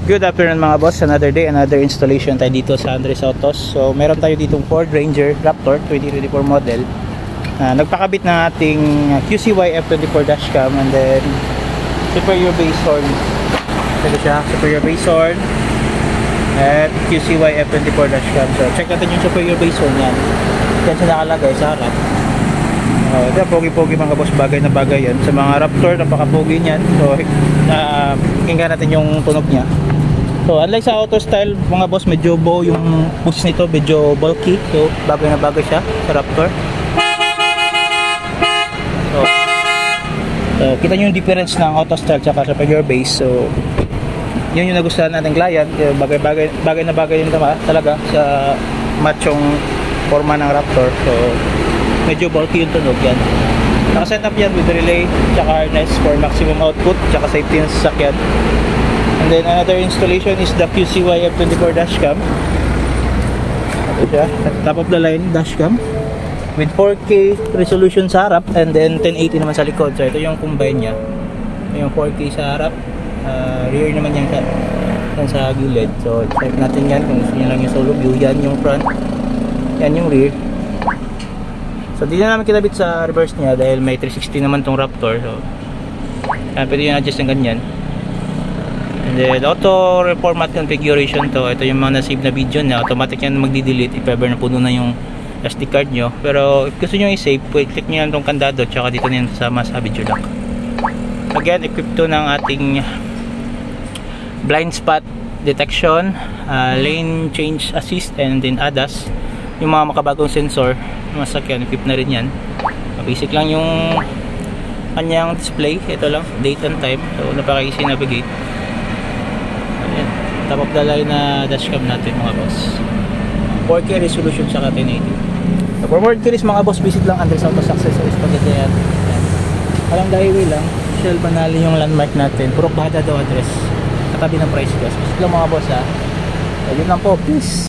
Good afternoon mga boss, another day, another installation tayo dito sa Andres Autos. So meron tayo ditong Ford Ranger Raptor 2024 model. Nagpakabit na ating QCY F24 dashcam and then superior base horn. Ito siya, superior base horn at QCY F24 dashcam. So check natin yung superior base horn yan. Yan siya nakalagay sa harap. Ito, pogi-pogi mga boss, bagay na bagay yan. Sa mga Raptor, napaka-pogi niyan. So pakinggan natin yung tunog niya. So unlike sa auto style mga boss, medyo bow yung push nito, medyo bulky. So bagay na bagay siya sa Raptor. So kita nyo yung difference ng auto style tsaka sa superior base. So yun yung nagustuhan natin client. Bagay na bagay yun talaga sa machong forma ng Raptor. So medyo bulky yung tunog yan. Nakaset up yan with relay tsaka harness for maximum output tsaka safety ng sasakyan. And then another installation is the QCY F24 dashcam. Ito siya, top of the line dashcam with 4K resolution sa harap and then 1080 naman sa likod. So ito yung combine niya. Yung 4K sa harap, rear naman yan sa gilid. So check natin yan kung gusto nyo lang yung solo view. Yan yung front, yan yung rear. So di na namin kinabit sa reverse niya dahil may 360 naman tong Raptor. So pwede yung adjust ng ganyan. And then auto reformat configuration to. Ito yung mga na-save na video na automatic yan magdi-delete if ever na puno na yung SD card nyo. Pero if gusto nyo i-save, click nyo yan itong kandado tsaka dito na yan sama sa video lock. Again, equipped to ng ating blind spot detection, lane change assist, and then ADAS. Yung mga makabagong sensor masakyan, equipped na rin yan. Basic lang yung kanyang display. Ito lang, date and time. So napaka-easy navigate. Top of the line na dashcam natin mga boss, 4K resolution sa 1080. So for more details mga boss, visit lang Andres Autos Accessories Pagkatayan. Alang highway lang, Shell Banali yung landmark natin. Purok Bahada daw address, katabi ng price gas. Visit lang mga boss ha. So yun lang po, peace.